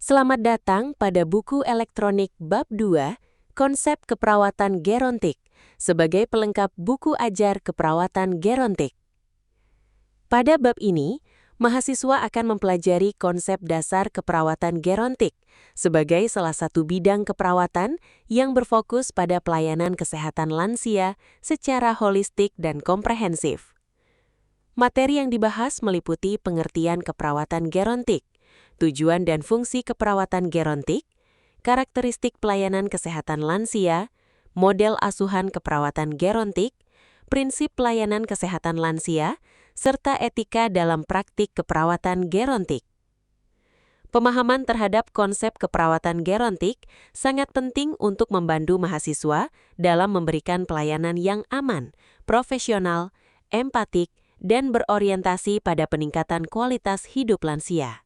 Selamat datang pada buku elektronik bab 2, Konsep Keperawatan Gerontik, sebagai pelengkap buku ajar keperawatan gerontik. Pada bab ini, mahasiswa akan mempelajari konsep dasar keperawatan gerontik sebagai salah satu bidang keperawatan yang berfokus pada pelayanan kesehatan lansia secara holistik dan komprehensif. Materi yang dibahas meliputi pengertian keperawatan gerontik, tujuan dan fungsi keperawatan gerontik, karakteristik pelayanan kesehatan lansia, model asuhan keperawatan gerontik, prinsip pelayanan kesehatan lansia, serta etika dalam praktik keperawatan gerontik. Pemahaman terhadap konsep keperawatan gerontik sangat penting untuk membantu mahasiswa dalam memberikan pelayanan yang aman, profesional, empatik, dan berorientasi pada peningkatan kualitas hidup lansia.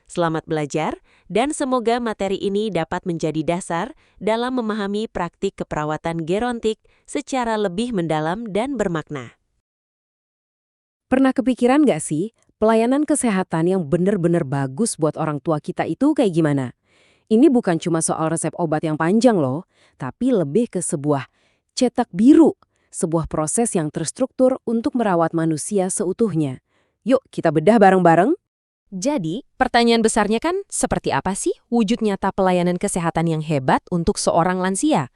Selamat belajar, dan semoga materi ini dapat menjadi dasar dalam memahami praktik keperawatan gerontik secara lebih mendalam dan bermakna. Pernah kepikiran nggak sih, pelayanan kesehatan yang benar-benar bagus buat orang tua kita itu kayak gimana? Ini bukan cuma soal resep obat yang panjang loh, tapi lebih ke sebuah cetak biru, sebuah proses yang terstruktur untuk merawat manusia seutuhnya. Yuk kita bedah bareng-bareng. Jadi, pertanyaan besarnya kan, seperti apa sih wujud nyata pelayanan kesehatan yang hebat untuk seorang lansia?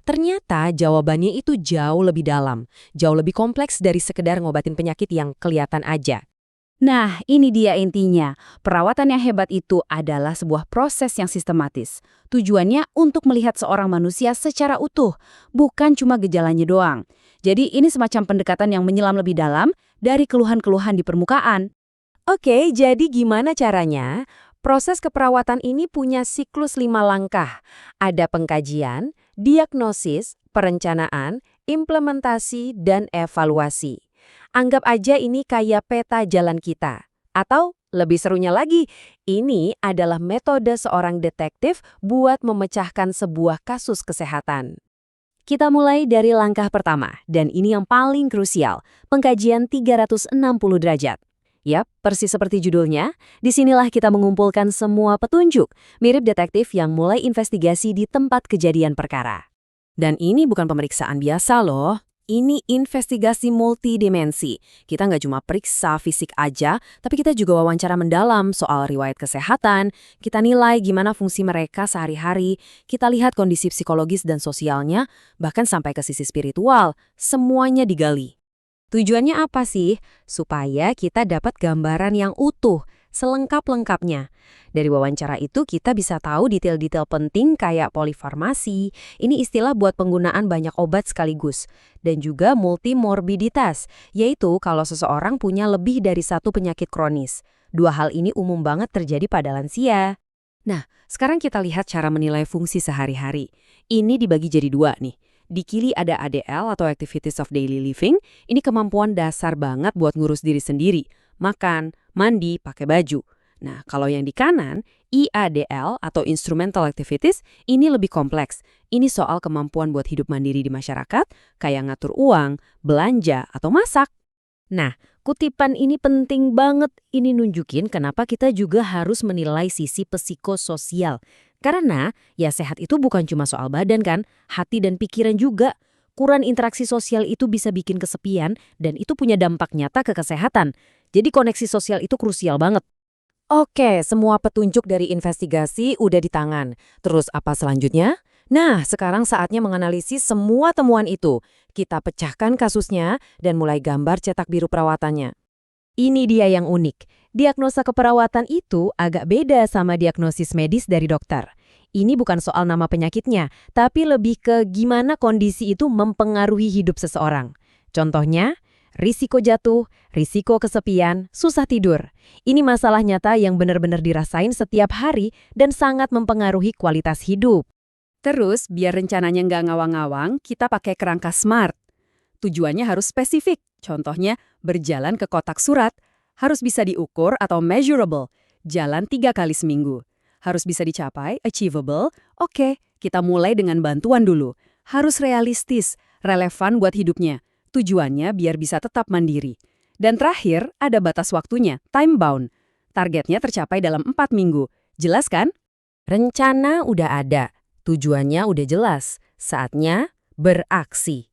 Ternyata jawabannya itu jauh lebih dalam, jauh lebih kompleks dari sekedar ngobatin penyakit yang kelihatan aja. Nah, ini dia intinya. Perawatan yang hebat itu adalah sebuah proses yang sistematis. Tujuannya untuk melihat seorang manusia secara utuh, bukan cuma gejalanya doang. Jadi ini semacam pendekatan yang menyelam lebih dalam dari keluhan-keluhan di permukaan. Oke, jadi gimana caranya? Proses keperawatan ini punya siklus 5 langkah. Ada pengkajian, diagnosis, perencanaan, implementasi, dan evaluasi. Anggap aja ini kayak peta jalan kita. Atau lebih serunya lagi, ini adalah metode seorang detektif buat memecahkan sebuah kasus kesehatan. Kita mulai dari langkah pertama, dan ini yang paling krusial, pengkajian 360 derajat. Yap, persis seperti judulnya, disinilah kita mengumpulkan semua petunjuk, mirip detektif yang mulai investigasi di tempat kejadian perkara. Dan ini bukan pemeriksaan biasa loh, ini investigasi multidimensi. Kita nggak cuma periksa fisik aja, tapi kita juga wawancara mendalam soal riwayat kesehatan, kita nilai gimana fungsi mereka sehari-hari, kita lihat kondisi psikologis dan sosialnya, bahkan sampai ke sisi spiritual, semuanya digali. Tujuannya apa sih? Supaya kita dapat gambaran yang utuh, selengkap-lengkapnya. Dari wawancara itu kita bisa tahu detail-detail penting kayak polifarmasi, ini istilah buat penggunaan banyak obat sekaligus, dan juga multimorbiditas, yaitu kalau seseorang punya lebih dari satu penyakit kronis. Dua hal ini umum banget terjadi pada lansia. Nah, sekarang kita lihat cara menilai fungsi sehari-hari. Ini dibagi jadi dua nih. Di kiri ada ADL atau Activities of Daily Living, ini kemampuan dasar banget buat ngurus diri sendiri, makan, mandi, pakai baju. Nah, kalau yang di kanan, IADL atau Instrumental Activities, ini lebih kompleks. Ini soal kemampuan buat hidup mandiri di masyarakat, kayak ngatur uang, belanja, atau masak. Nah, kutipan ini penting banget. Ini nunjukin kenapa kita juga harus menilai sisi psikososial. Karena, ya sehat itu bukan cuma soal badan kan, hati dan pikiran juga. Kurang interaksi sosial itu bisa bikin kesepian dan itu punya dampak nyata ke kesehatan. Jadi koneksi sosial itu krusial banget. Oke, semua petunjuk dari investigasi udah di tangan. Terus apa selanjutnya? Nah, sekarang saatnya menganalisis semua temuan itu. Kita pecahkan kasusnya dan mulai gambar cetak biru perawatannya. Ini dia yang unik. Diagnosa keperawatan itu agak beda sama diagnosis medis dari dokter. Ini bukan soal nama penyakitnya, tapi lebih ke gimana kondisi itu mempengaruhi hidup seseorang. Contohnya, risiko jatuh, risiko kesepian, susah tidur. Ini masalah nyata yang benar-benar dirasain setiap hari dan sangat mempengaruhi kualitas hidup. Terus, biar rencananya nggak ngawang-ngawang, kita pakai kerangka SMART. Tujuannya harus spesifik. Contohnya, berjalan ke kotak surat. Harus bisa diukur atau measurable. Jalan 3 kali seminggu. Harus bisa dicapai, achievable. Oke, kita mulai dengan bantuan dulu. Harus realistis, relevan buat hidupnya. Tujuannya biar bisa tetap mandiri. Dan terakhir, ada batas waktunya, time bound. Targetnya tercapai dalam 4 minggu. Jelas kan? Rencana udah ada, tujuannya udah jelas, saatnya beraksi.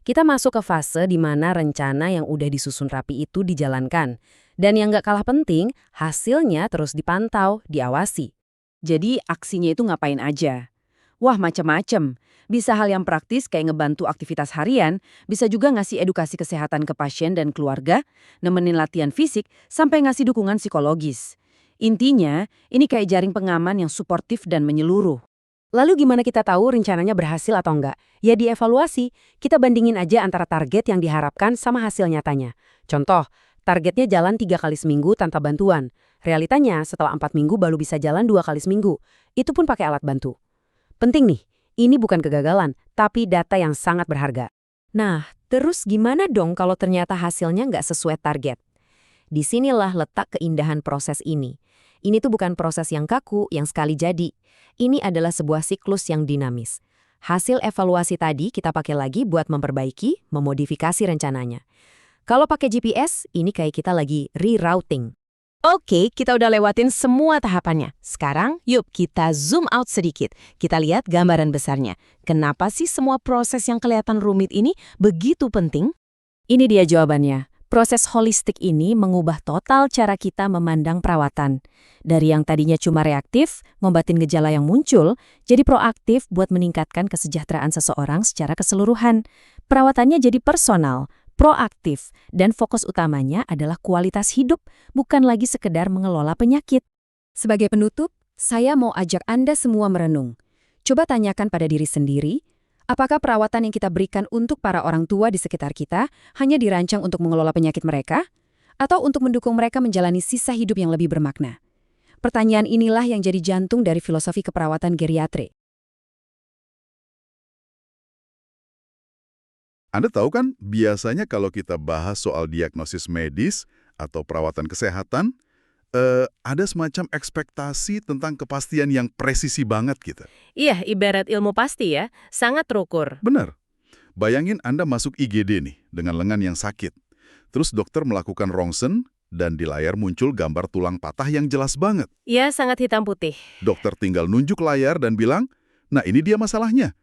Kita masuk ke fase di mana rencana yang udah disusun rapi itu dijalankan. Dan yang nggak kalah penting, hasilnya terus dipantau, diawasi. Jadi aksinya itu ngapain aja? Wah, macem-macem. Bisa hal yang praktis kayak ngebantu aktivitas harian, bisa juga ngasih edukasi kesehatan ke pasien dan keluarga, nemenin latihan fisik, sampai ngasih dukungan psikologis. Intinya, ini kayak jaring pengaman yang suportif dan menyeluruh. Lalu gimana kita tahu rencananya berhasil atau enggak? Ya dievaluasi, kita bandingin aja antara target yang diharapkan sama hasil nyatanya. Contoh, targetnya jalan 3 kali seminggu tanpa bantuan. Realitanya setelah 4 minggu baru bisa jalan 2 kali seminggu. Itu pun pakai alat bantu. Penting nih, ini bukan kegagalan, tapi data yang sangat berharga. Nah, terus gimana dong kalau ternyata hasilnya nggak sesuai target? Disinilah letak keindahan proses ini. Ini tuh bukan proses yang kaku, yang sekali jadi. Ini adalah sebuah siklus yang dinamis. Hasil evaluasi tadi kita pakai lagi buat memperbaiki, memodifikasi rencananya. Kalau pakai GPS, ini kayak kita lagi rerouting. Oke, kita udah lewatin semua tahapannya. Sekarang, yuk kita zoom out sedikit. Kita lihat gambaran besarnya. Kenapa sih semua proses yang kelihatan rumit ini begitu penting? Ini dia jawabannya. Proses holistik ini mengubah total cara kita memandang perawatan. Dari yang tadinya cuma reaktif, ngobatin gejala yang muncul, jadi proaktif buat meningkatkan kesejahteraan seseorang secara keseluruhan. Perawatannya jadi personal, proaktif, dan fokus utamanya adalah kualitas hidup, bukan lagi sekedar mengelola penyakit. Sebagai penutup, saya mau ajak Anda semua merenung. Coba tanyakan pada diri sendiri, apakah perawatan yang kita berikan untuk para orang tua di sekitar kita hanya dirancang untuk mengelola penyakit mereka? Atau untuk mendukung mereka menjalani sisa hidup yang lebih bermakna? Pertanyaan inilah yang jadi jantung dari filosofi keperawatan geriatri. Anda tahu kan, biasanya kalau kita bahas soal diagnosis medis atau perawatan kesehatan, ada semacam ekspektasi tentang kepastian yang presisi banget gitu. Iya, ibarat ilmu pasti ya, sangat terukur. Benar. Bayangin Anda masuk IGD nih, dengan lengan yang sakit. Terus dokter melakukan rongsen, dan di layar muncul gambar tulang patah yang jelas banget. Iya, sangat hitam putih. Dokter tinggal nunjuk layar dan bilang, nah ini dia masalahnya.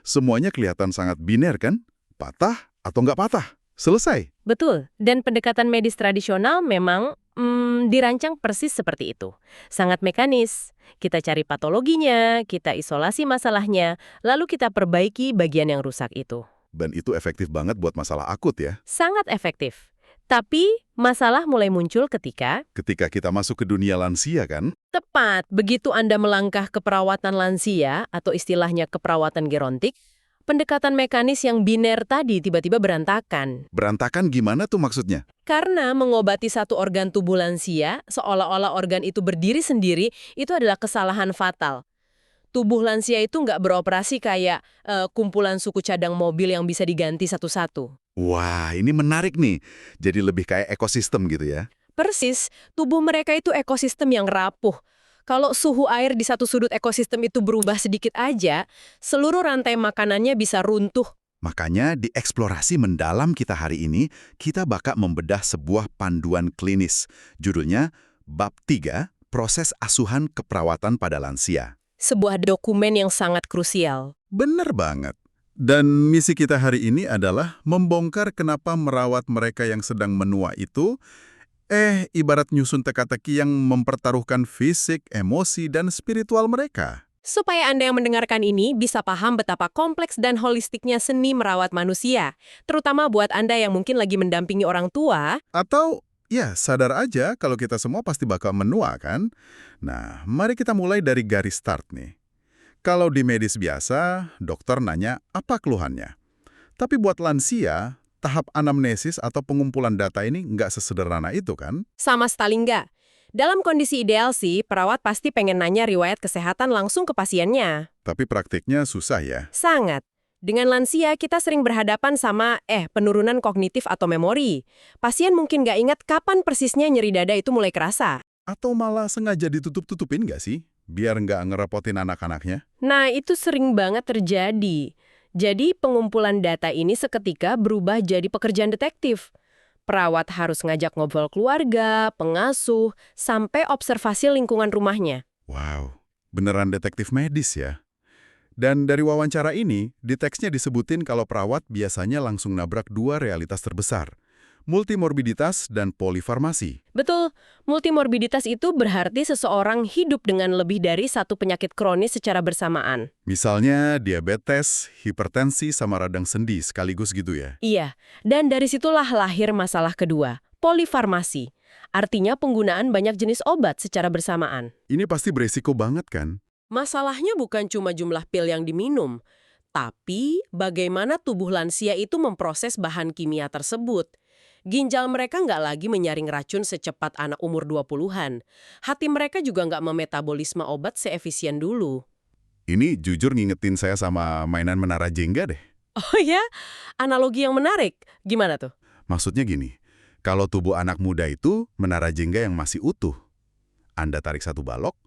Semuanya kelihatan sangat biner kan? Patah atau nggak patah? Selesai. Betul, dan pendekatan medis tradisional memang dirancang persis seperti itu. Sangat mekanis. Kita cari patologinya, kita isolasi masalahnya, lalu kita perbaiki bagian yang rusak itu. Dan itu efektif banget buat masalah akut ya. Sangat efektif. Tapi masalah mulai muncul ketika Kita masuk ke dunia lansia kan? tepat begitu Anda melangkah ke perawatan lansia atau istilahnya keperawatan gerontik, pendekatan mekanis yang biner tadi tiba-tiba berantakan. Berantakan gimana tuh maksudnya? Karena mengobati satu organ tubuh lansia, seolah-olah organ itu berdiri sendiri, itu adalah kesalahan fatal. Tubuh lansia itu nggak beroperasi kayak kumpulan suku cadang mobil yang bisa diganti satu-satu. Wah, ini menarik nih. Jadi lebih kayak ekosistem gitu ya. Persis, tubuh mereka itu ekosistem yang rapuh. Kalau suhu air di satu sudut ekosistem itu berubah sedikit aja, seluruh rantai makanannya bisa runtuh. Makanya di eksplorasi mendalam kita hari ini, kita bakal membedah sebuah panduan klinis. Judulnya Bab 3, Proses Asuhan Keperawatan pada Lansia. Sebuah dokumen yang sangat krusial. Bener banget. Dan misi kita hari ini adalah membongkar kenapa merawat mereka yang sedang menua itu, ibarat nyusun teka-teki yang mempertaruhkan fisik, emosi, dan spiritual mereka. Supaya Anda yang mendengarkan ini bisa paham betapa kompleks dan holistiknya seni merawat manusia. Terutama buat Anda yang mungkin lagi mendampingi orang tua. Atau, ya sadar aja kalau kita semua pasti bakal menua kan? Nah, mari kita mulai dari garis start nih. Kalau di medis biasa, dokter nanya apa keluhannya. Tapi buat lansia, tahap anamnesis atau pengumpulan data ini nggak sesederhana itu kan? Sama sekali enggak. Dalam kondisi ideal sih, perawat pasti pengen nanya riwayat kesehatan langsung ke pasiennya. Tapi praktiknya susah ya. Sangat. Dengan lansia, kita sering berhadapan sama penurunan kognitif atau memori. Pasien mungkin nggak ingat kapan persisnya nyeri dada itu mulai kerasa. Atau malah sengaja ditutup-tutupin nggak sih? Biar nggak ngerepotin anak-anaknya. Nah, itu sering banget terjadi. Jadi, pengumpulan data ini seketika berubah jadi pekerjaan detektif. Perawat harus ngajak ngobrol keluarga, pengasuh, sampai observasi lingkungan rumahnya. Wow, beneran detektif medis ya. Dan dari wawancara ini, di teksnya disebutin kalau perawat biasanya langsung nabrak dua realitas terbesar, multimorbiditas dan polifarmasi. Betul, multimorbiditas itu berarti seseorang hidup dengan lebih dari satu penyakit kronis secara bersamaan. Misalnya diabetes, hipertensi, sama radang sendi sekaligus gitu ya. Iya, dan dari situlah lahir masalah kedua, polifarmasi. Artinya penggunaan banyak jenis obat secara bersamaan. Ini pasti beresiko banget kan? Masalahnya bukan cuma jumlah pil yang diminum, tapi bagaimana tubuh lansia itu memproses bahan kimia tersebut. Ginjal mereka nggak lagi menyaring racun secepat anak umur 20-an. Hati mereka juga nggak memetabolisme obat seefisien dulu. Ini jujur ngingetin saya sama mainan menara Jenga deh. Oh ya? Analogi yang menarik. Gimana tuh? Maksudnya gini, kalau tubuh anak muda itu menara Jenga yang masih utuh. Anda tarik satu balok,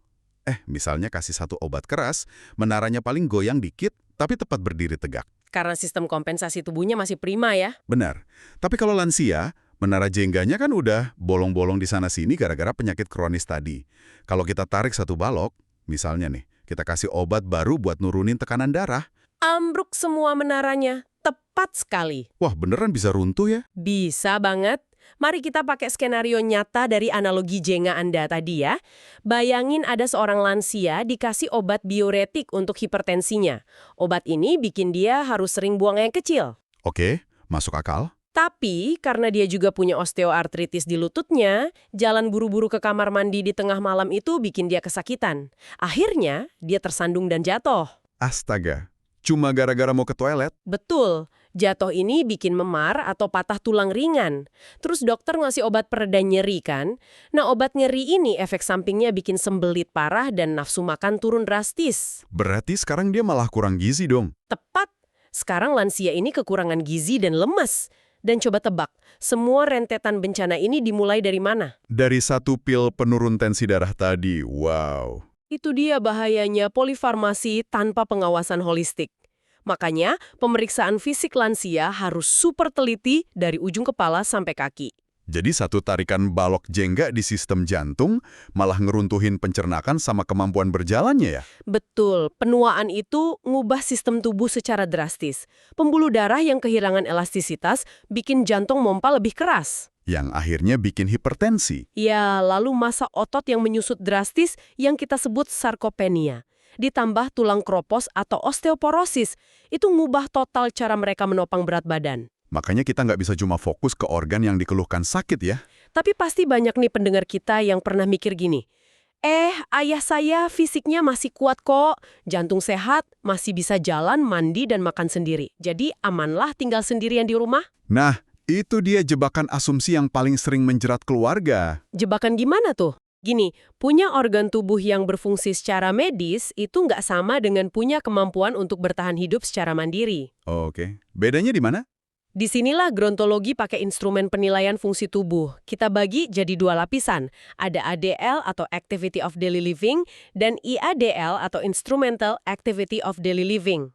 misalnya kasih satu obat keras, menaranya paling goyang dikit, tapi tepat berdiri tegak. Karena sistem kompensasi tubuhnya masih prima ya. Benar. Tapi kalau lansia, menara jengganya kan udah bolong-bolong di sana-sini gara-gara penyakit kronis tadi. Kalau kita tarik satu balok, misalnya nih, kita kasih obat baru buat nurunin tekanan darah. Ambruk semua menaranya. Tepat sekali. Wah, beneran bisa runtuh ya? Bisa banget. Mari kita pakai skenario nyata dari analogi jenga Anda tadi ya. Bayangin ada seorang lansia dikasih obat diuretik untuk hipertensinya. Obat ini bikin dia harus sering buang air kecil. Oke, masuk akal. Tapi karena dia juga punya osteoartritis di lututnya, jalan buru-buru ke kamar mandi di tengah malam itu bikin dia kesakitan. Akhirnya, dia tersandung dan jatuh. Astaga, cuma gara-gara mau ke toilet? Betul, jatuh ini bikin memar atau patah tulang ringan. Terus dokter ngasih obat pereda nyeri kan? Nah, obat nyeri ini efek sampingnya bikin sembelit parah dan nafsu makan turun drastis. Berarti sekarang dia malah kurang gizi dong. Tepat, sekarang lansia ini kekurangan gizi dan lemes. Dan coba tebak, semua rentetan bencana ini dimulai dari mana? Dari satu pil penurun tensi darah tadi, wow. Itu dia bahayanya polifarmasi tanpa pengawasan holistik. Makanya, pemeriksaan fisik lansia harus super teliti dari ujung kepala sampai kaki. Jadi satu tarikan balok jengga di sistem jantung malah ngeruntuhin pencernakan sama kemampuan berjalannya ya? Betul, penuaan itu ngubah sistem tubuh secara drastis. Pembuluh darah yang kehilangan elastisitas bikin jantung mompa lebih keras. Yang akhirnya bikin hipertensi. Ya, lalu massa otot yang menyusut drastis yang kita sebut sarkopenia. Ditambah tulang kropos atau osteoporosis, itu ngubah total cara mereka menopang berat badan. Makanya kita nggak bisa cuma fokus ke organ yang dikeluhkan sakit ya. Tapi pasti banyak nih pendengar kita yang pernah mikir gini, ayah saya fisiknya masih kuat kok, jantung sehat, masih bisa jalan, mandi, dan makan sendiri. Jadi amanlah tinggal sendirian di rumah? Nah, itu dia jebakan asumsi yang paling sering menjerat keluarga. Jebakan gimana tuh? Gini, punya organ tubuh yang berfungsi secara medis itu nggak sama dengan punya kemampuan untuk bertahan hidup secara mandiri. Oke, bedanya di mana? Disinilah gerontologi pakai instrumen penilaian fungsi tubuh. Kita bagi jadi dua lapisan. Ada ADL atau Activity of Daily Living dan IADL atau Instrumental Activity of Daily Living.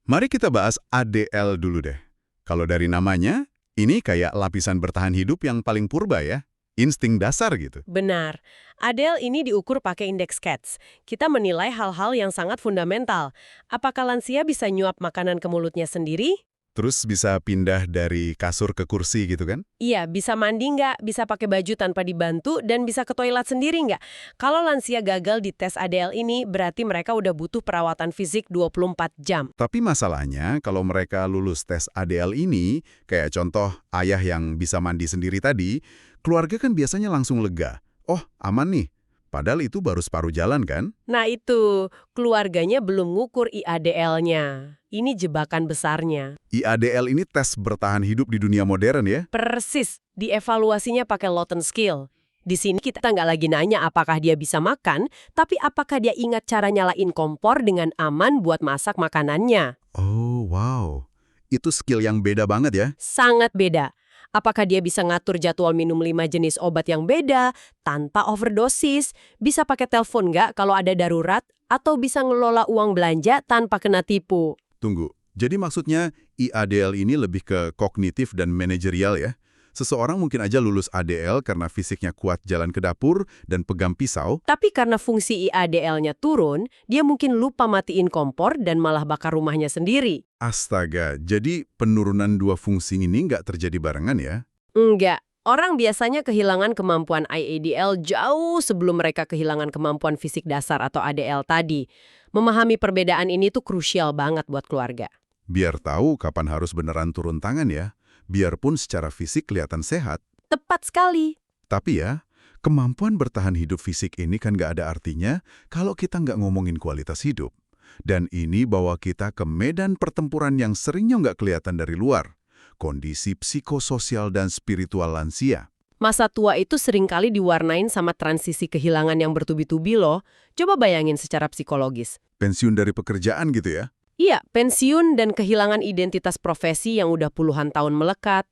Mari kita bahas ADL dulu deh. Kalau dari namanya, ini kayak lapisan bertahan hidup yang paling purba ya. Insting dasar gitu. Benar. ADL ini diukur pakai indeks CATS. Kita menilai hal-hal yang sangat fundamental. Apakah lansia bisa nyuap makanan ke mulutnya sendiri? Terus bisa pindah dari kasur ke kursi gitu kan? Iya, bisa mandi nggak, bisa pakai baju tanpa dibantu, dan bisa ke toilet sendiri nggak. Kalau lansia gagal di tes ADL ini, berarti mereka udah butuh perawatan fisik 24 jam. Tapi masalahnya kalau mereka lulus tes ADL ini, kayak contoh ayah yang bisa mandi sendiri tadi, keluarga kan biasanya langsung lega. Oh, aman nih. Padahal itu baru separuh jalan kan? Nah itu, keluarganya belum ngukur IADL-nya. Ini jebakan besarnya. IADL ini tes bertahan hidup di dunia modern ya? Persis, dievaluasinya pakai Lawton Scale. Di sini kita nggak lagi nanya apakah dia bisa makan, tapi apakah dia ingat cara nyalain kompor dengan aman buat masak makanannya. Oh, wow. Itu skill yang beda banget ya? Sangat beda. Apakah dia bisa ngatur jadwal minum 5 jenis obat yang beda, tanpa overdosis, bisa pakai telepon nggak kalau ada darurat, atau bisa ngelola uang belanja tanpa kena tipu. Tunggu, jadi maksudnya IADL ini lebih ke kognitif dan manajerial ya? Seseorang mungkin aja lulus ADL karena fisiknya kuat jalan ke dapur dan pegang pisau. Tapi karena fungsi IADL-nya turun, dia mungkin lupa matiin kompor dan malah bakar rumahnya sendiri. Astaga, jadi penurunan dua fungsi ini nggak terjadi barengan ya? Enggak. Orang biasanya kehilangan kemampuan IADL jauh sebelum mereka kehilangan kemampuan fisik dasar atau ADL tadi. Memahami perbedaan ini tuh krusial banget buat keluarga. Biar tahu kapan harus beneran turun tangan ya, biarpun secara fisik kelihatan sehat. Tepat sekali. Tapi ya, kemampuan bertahan hidup fisik ini kan nggak ada artinya kalau kita nggak ngomongin kualitas hidup. Dan ini bawa kita ke medan pertempuran yang seringnya nggak kelihatan dari luar. Kondisi psikososial dan spiritual lansia. Masa tua itu seringkali diwarnain sama transisi kehilangan yang bertubi-tubi loh. Coba bayangin secara psikologis. Pensiun dari pekerjaan gitu ya? Iya, pensiun dan kehilangan identitas profesi yang udah puluhan tahun melekat.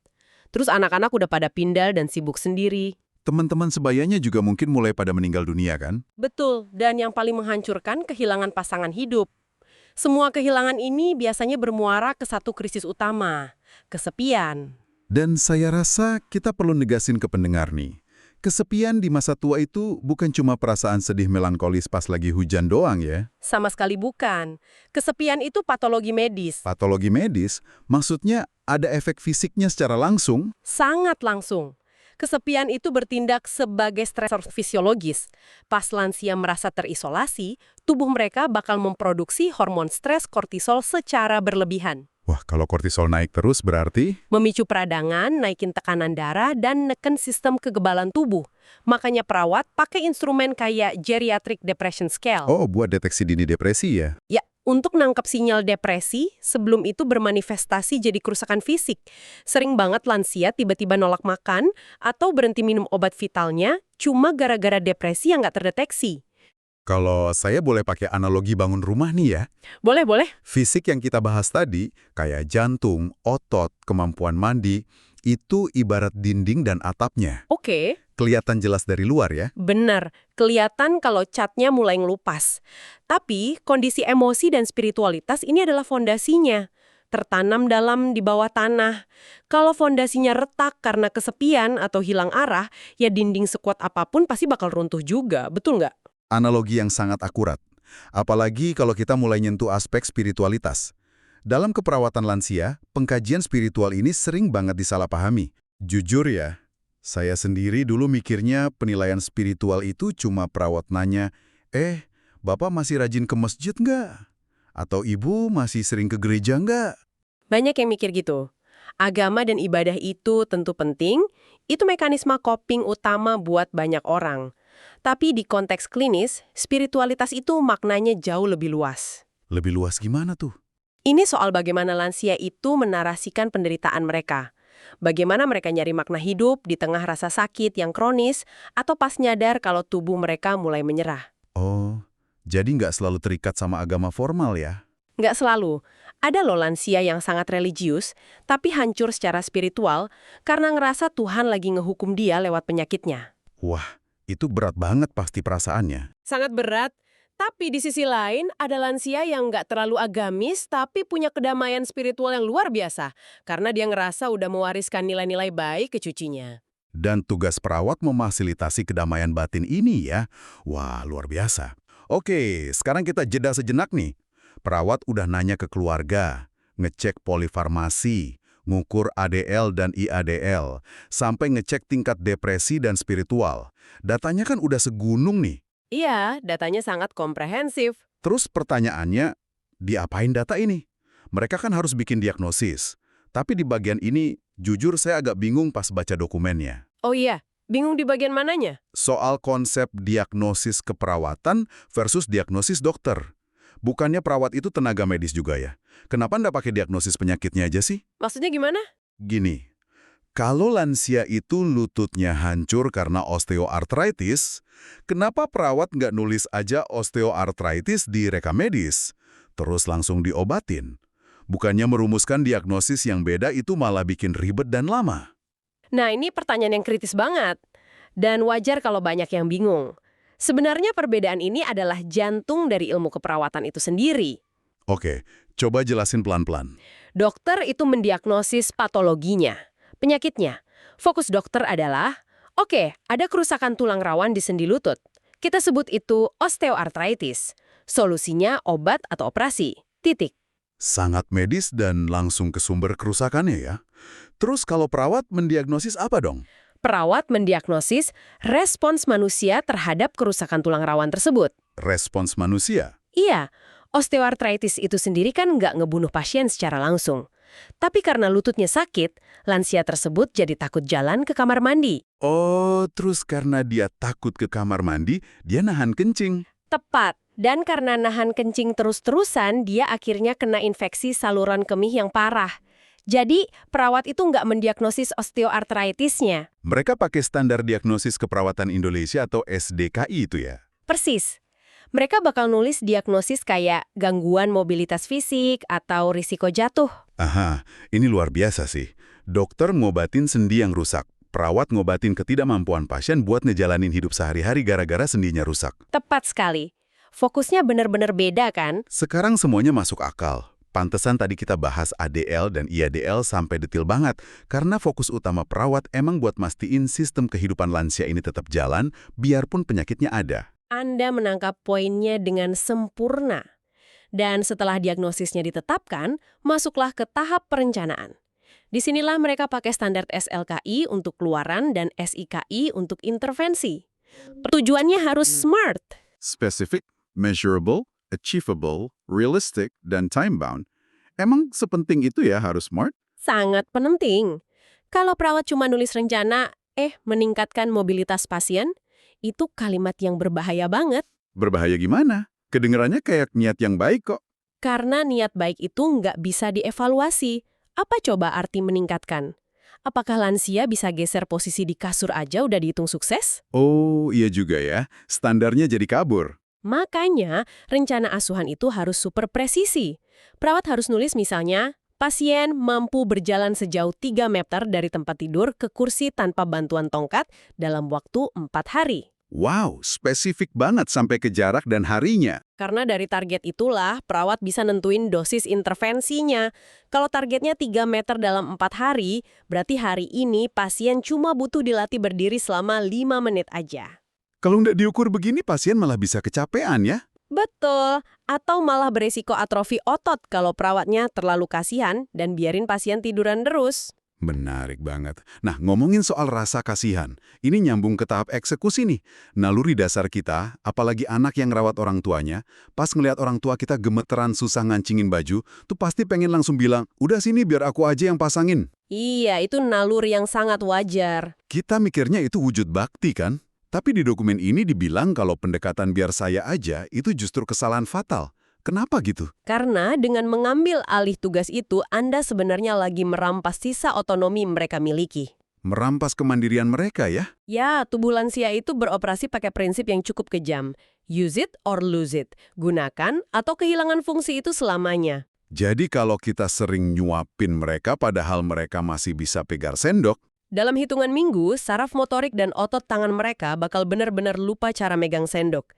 Terus anak-anak udah pada pindah dan sibuk sendiri. Teman-teman sebayanya juga mungkin mulai pada meninggal dunia kan? Betul, dan yang paling menghancurkan kehilangan pasangan hidup. Semua kehilangan ini biasanya bermuara ke satu krisis utama, kesepian. Dan saya rasa kita perlu negasin ke pendengar nih. Kesepian di masa tua itu bukan cuma perasaan sedih melankolis pas lagi hujan doang ya. Sama sekali bukan. Kesepian itu patologi medis. Patologi medis, maksudnya ada efek fisiknya secara langsung. Sangat langsung. Kesepian itu bertindak sebagai stresor fisiologis. Pas lansia merasa terisolasi, tubuh mereka bakal memproduksi hormon stres kortisol secara berlebihan. Wah, kalau kortisol naik terus berarti? Memicu peradangan, naikin tekanan darah, dan neken sistem kekebalan tubuh. Makanya perawat pakai instrumen kayak Geriatric Depression Scale. Oh, buat deteksi dini depresi ya? Ya, untuk nangkep sinyal depresi, sebelum itu bermanifestasi jadi kerusakan fisik. Sering banget lansia tiba-tiba nolak makan atau berhenti minum obat vitalnya cuma gara-gara depresi yang nggak terdeteksi. Kalau saya boleh pakai analogi bangun rumah nih ya. Boleh, boleh. Fisik yang kita bahas tadi, kayak jantung, otot, kemampuan mandi, itu ibarat dinding dan atapnya. Oke, Kelihatan jelas dari luar ya. benar. Kelihatan kalau catnya mulai ngelupas. Tapi kondisi emosi dan spiritualitas ini adalah fondasinya. Tertanam dalam di bawah tanah. Kalau fondasinya retak karena kesepian atau hilang arah, ya dinding sekuat apapun pasti bakal runtuh juga. Betul nggak? Analogi yang sangat akurat. Apalagi kalau kita mulai nyentuh aspek spiritualitas. Dalam keperawatan lansia, pengkajian spiritual ini sering banget disalahpahami. Jujur ya, saya sendiri dulu mikirnya penilaian spiritual itu cuma perawat nanya, Bapak masih rajin ke masjid nggak? Atau Ibu masih sering ke gereja nggak? Banyak yang mikir gitu. Agama dan ibadah itu tentu penting, itu mekanisme coping utama buat banyak orang. Tapi di konteks klinis, spiritualitas itu maknanya jauh lebih luas. Lebih luas gimana tuh? Ini soal bagaimana lansia itu menarasikan penderitaan mereka. Bagaimana mereka nyari makna hidup di tengah rasa sakit yang kronis, atau pas nyadar kalau tubuh mereka mulai menyerah. Oh, jadi nggak selalu terikat sama agama formal ya? Nggak selalu. Ada loh lansia yang sangat religius, tapi hancur secara spiritual karena ngerasa Tuhan lagi ngehukum dia lewat penyakitnya. Wah, itu berat banget pasti perasaannya. Sangat berat. Tapi di sisi lain, ada lansia yang nggak terlalu agamis, tapi punya kedamaian spiritual yang luar biasa. Karena dia ngerasa udah mewariskan nilai-nilai baik ke cucunya. Dan tugas perawat memfasilitasi kedamaian batin ini ya. Wah, luar biasa. Oke, sekarang kita jeda sejenak nih. Perawat udah nanya ke keluarga, ngecek polifarmasi, ngukur ADL dan IADL, sampai ngecek tingkat depresi dan spiritual. Datanya kan udah segunung nih. Iya, datanya sangat komprehensif. Terus pertanyaannya, diapain data ini? Mereka kan harus bikin diagnosis. Tapi di bagian ini, jujur saya agak bingung pas baca dokumennya. Oh iya, bingung di bagian mananya? Soal konsep diagnosis keperawatan versus diagnosis dokter. Bukannya perawat itu tenaga medis juga ya? Kenapa nggak pakai diagnosis penyakitnya aja sih? Maksudnya gimana? Gini, kalau lansia itu lututnya hancur karena osteoartritis, kenapa perawat nggak nulis aja osteoartritis di rekam medis, terus langsung diobatin? Bukannya merumuskan diagnosis yang beda itu malah bikin ribet dan lama. Nah, ini pertanyaan yang kritis banget. Dan wajar kalau banyak yang bingung. Sebenarnya perbedaan ini adalah jantung dari ilmu keperawatan itu sendiri. Oke, coba jelasin pelan-pelan. Dokter itu mendiagnosis patologinya, penyakitnya. Fokus dokter adalah, oke, ada kerusakan tulang rawan di sendi lutut. Kita sebut itu osteoartritis. Solusinya obat atau operasi. Titik. Sangat medis dan langsung ke sumber kerusakannya ya. Terus kalau perawat mendiagnosis apa dong? Perawat mendiagnosis respons manusia terhadap kerusakan tulang rawan tersebut. Respons manusia. Iya, osteoartritis itu sendiri kan nggak ngebunuh pasien secara langsung. Tapi karena lututnya sakit, lansia tersebut jadi takut jalan ke kamar mandi. Oh, terus karena dia takut ke kamar mandi, dia nahan kencing. Tepat. Dan karena nahan kencing terus-terusan, dia akhirnya kena infeksi saluran kemih yang parah. Jadi, perawat itu nggak mendiagnosis osteoartritisnya. Mereka pakai standar diagnosis keperawatan Indonesia atau SDKI itu ya? Persis. Mereka bakal nulis diagnosis kayak gangguan mobilitas fisik atau risiko jatuh. Aha, ini luar biasa sih. Dokter ngobatin sendi yang rusak. Perawat ngobatin ketidakmampuan pasien buat ngejalanin hidup sehari-hari gara-gara sendinya rusak. Tepat sekali. Fokusnya benar-benar beda kan? Sekarang semuanya masuk akal. Pantesan tadi kita bahas ADL dan IADL sampai detil banget, karena fokus utama perawat emang buat mastiin sistem kehidupan lansia ini tetap jalan, biarpun penyakitnya ada. Anda menangkap poinnya dengan sempurna. Dan setelah diagnosisnya ditetapkan, masuklah ke tahap perencanaan. Disinilah mereka pakai standar SLKI untuk keluaran dan SIKI untuk intervensi. Tujuannya harus smart. Specific, measurable, achievable, realistic, dan time-bound. Emang sepenting itu ya harus smart? Sangat penting. Kalau perawat cuma nulis rencana, meningkatkan mobilitas pasien, itu kalimat yang berbahaya banget. Berbahaya gimana? Kedengerannya kayak niat yang baik kok. Karena niat baik itu nggak bisa dievaluasi. Apa coba arti meningkatkan? Apakah lansia bisa geser posisi di kasur aja udah dihitung sukses? Oh, iya juga ya. Standarnya jadi kabur. Makanya, rencana asuhan itu harus super presisi. Perawat harus nulis misalnya, pasien mampu berjalan sejauh 3 meter dari tempat tidur ke kursi tanpa bantuan tongkat dalam waktu 4 hari. Wow, spesifik banget sampai ke jarak dan harinya. Karena dari target itulah, perawat bisa nentuin dosis intervensinya. Kalau targetnya 3 meter dalam 4 hari, berarti hari ini pasien cuma butuh dilatih berdiri selama 5 menit aja. Kalau nggak diukur begini, pasien malah bisa kecapean ya? Betul, atau malah beresiko atrofi otot kalau perawatnya terlalu kasihan dan biarin pasien tiduran terus. Menarik banget. Nah, ngomongin soal rasa kasihan, ini nyambung ke tahap eksekusi nih. Naluri dasar kita, apalagi anak yang rawat orang tuanya, pas ngelihat orang tua kita gemeteran susah ngancingin baju, tuh pasti pengen langsung bilang, udah sini biar aku aja yang pasangin. Iya, itu naluri yang sangat wajar. Kita mikirnya itu wujud bakti kan? Tapi di dokumen ini dibilang kalau pendekatan biar saya aja itu justru kesalahan fatal. Kenapa gitu? Karena dengan mengambil alih tugas itu, Anda sebenarnya lagi merampas sisa otonomi mereka miliki. Merampas kemandirian mereka ya? Ya, tubuh lansia itu beroperasi pakai prinsip yang cukup kejam. Use it or lose it. Gunakan atau kehilangan fungsi itu selamanya. Jadi kalau kita sering nyuapin mereka padahal mereka masih bisa pegang sendok, dalam hitungan minggu, saraf motorik dan otot tangan mereka bakal benar-benar lupa cara megang sendok.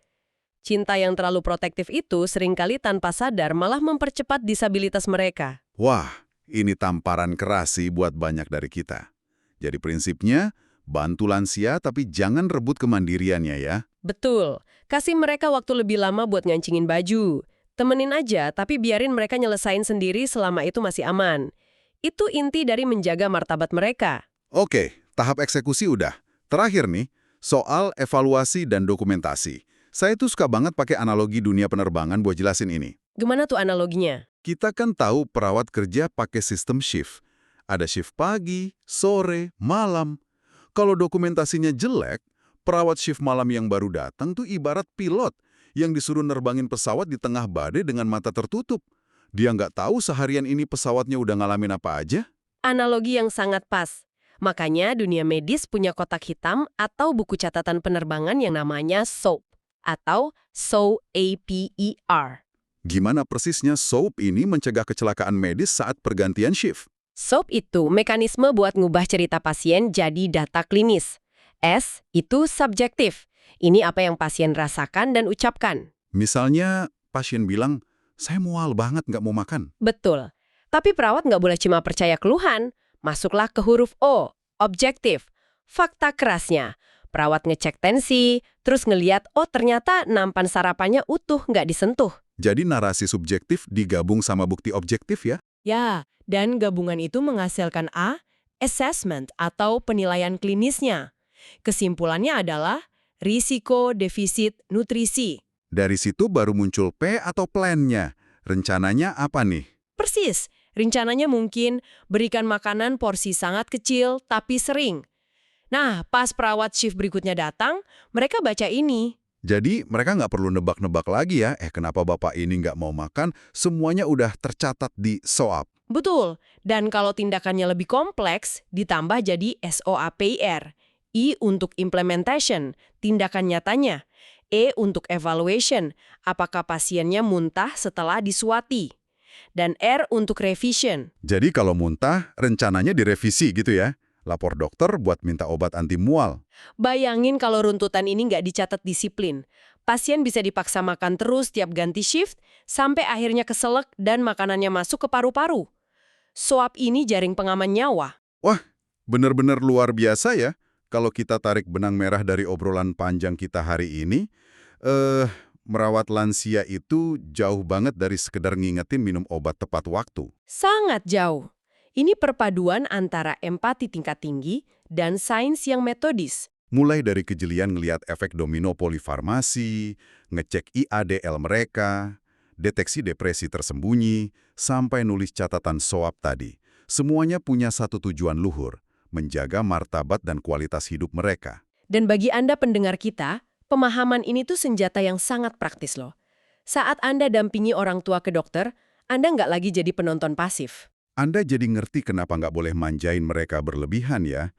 Cinta yang terlalu protektif itu seringkali tanpa sadar malah mempercepat disabilitas mereka. wah, ini tamparan keras sih buat banyak dari kita. Jadi prinsipnya, bantu lansia tapi jangan rebut kemandiriannya ya. Betul, kasih mereka waktu lebih lama buat ngancingin baju. Temenin aja, tapi biarin mereka nyelesain sendiri selama itu masih aman. Itu inti dari menjaga martabat mereka. Oke, tahap eksekusi udah. Terakhir nih, soal evaluasi dan dokumentasi. Saya tuh suka banget pakai analogi dunia penerbangan buat jelasin ini. Gimana tuh analoginya? Kita kan tahu perawat kerja pakai sistem shift. Ada shift pagi, sore, malam. Kalau dokumentasinya jelek, perawat shift malam yang baru datang tuh ibarat pilot yang disuruh nerbangin pesawat di tengah badai dengan mata tertutup. Dia nggak tahu seharian ini pesawatnya udah ngalamin apa aja. Analogi yang sangat pas. Makanya dunia medis punya kotak hitam atau buku catatan penerbangan yang namanya SOAP atau SOAPER. Gimana persisnya SOAP ini mencegah kecelakaan medis saat pergantian shift? SOAP itu mekanisme buat ngubah cerita pasien jadi data klinis. S itu subjektif. Ini apa yang pasien rasakan dan ucapkan. Misalnya pasien bilang, saya mual banget nggak mau makan. Betul. Tapi perawat nggak boleh cuma percaya keluhan. Masuklah ke huruf O, Objektif, fakta kerasnya. Perawat ngecek tensi, terus ngeliat, oh ternyata nampan sarapannya utuh, nggak disentuh. Jadi narasi subjektif digabung sama bukti objektif ya? Ya, dan gabungan itu menghasilkan A, assessment atau penilaian klinisnya. Kesimpulannya adalah risiko defisit nutrisi. Dari situ baru muncul P atau plan-nya. Rencananya apa nih? Persis, rencananya mungkin berikan makanan porsi sangat kecil tapi sering. Nah, pas perawat shift berikutnya datang, mereka baca ini. Jadi mereka nggak perlu nebak-nebak lagi ya, kenapa bapak ini nggak mau makan, semuanya udah tercatat di SOAP. Betul, dan kalau tindakannya lebih kompleks, ditambah jadi SOAPIR. I untuk implementation, tindakan nyatanya. E untuk evaluation, apakah pasiennya muntah setelah disuati. Dan R untuk revision. Jadi kalau muntah, rencananya direvisi gitu ya? Lapor dokter buat minta obat anti mual. Bayangin kalau runtutan ini nggak dicatat disiplin. Pasien bisa dipaksa makan terus tiap ganti shift, sampai akhirnya keselak dan makanannya masuk ke paru-paru. SOAP ini jaring pengaman nyawa. Wah, bener-bener luar biasa ya. Kalau kita tarik benang merah dari obrolan panjang kita hari ini, merawat lansia itu jauh banget dari sekedar ngingetin minum obat tepat waktu. Sangat jauh. Ini perpaduan antara empati tingkat tinggi dan sains yang metodis. Mulai dari kejelian ngelihat efek domino polifarmasi, ngecek IADL mereka, deteksi depresi tersembunyi, sampai nulis catatan SOAP tadi. Semuanya punya satu tujuan luhur, menjaga martabat dan kualitas hidup mereka. Dan bagi Anda pendengar kita, pemahaman ini tuh senjata yang sangat praktis loh. Saat Anda dampingi orang tua ke dokter, Anda nggak lagi jadi penonton pasif. Anda jadi ngerti kenapa nggak boleh manjain mereka berlebihan ya,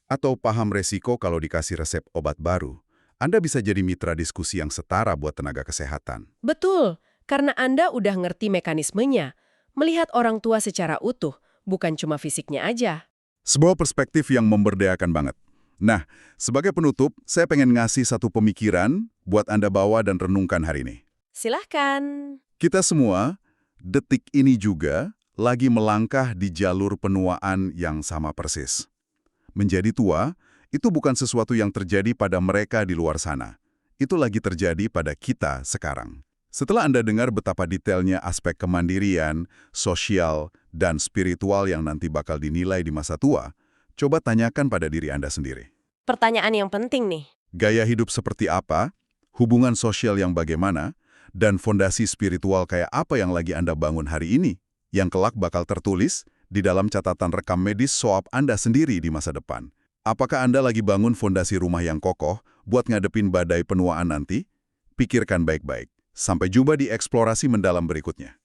atau paham resiko kalau dikasih resep obat baru. Anda bisa jadi mitra diskusi yang setara buat tenaga kesehatan. Betul, karena Anda udah ngerti mekanismenya. Melihat orang tua secara utuh, bukan cuma fisiknya aja. Sebuah perspektif yang memberdayakan banget. Nah, sebagai penutup, saya pengen ngasih satu pemikiran buat Anda bawa dan renungkan hari ini. Silahkan. Kita semua, detik ini juga, lagi melangkah di jalur penuaan yang sama persis. Menjadi tua, itu bukan sesuatu yang terjadi pada mereka di luar sana. Itu lagi terjadi pada kita sekarang. Setelah Anda dengar betapa detailnya aspek kemandirian, sosial, dan spiritual yang nanti bakal dinilai di masa tua, coba tanyakan pada diri Anda sendiri. Pertanyaan yang penting nih. Gaya hidup seperti apa, hubungan sosial yang bagaimana, dan fondasi spiritual kayak apa yang lagi Anda bangun hari ini, yang kelak bakal tertulis di dalam catatan rekam medis SOAP Anda sendiri di masa depan. Apakah Anda lagi bangun fondasi rumah yang kokoh buat ngadepin badai penuaan nanti? Pikirkan baik-baik. Sampai jumpa di eksplorasi mendalam berikutnya.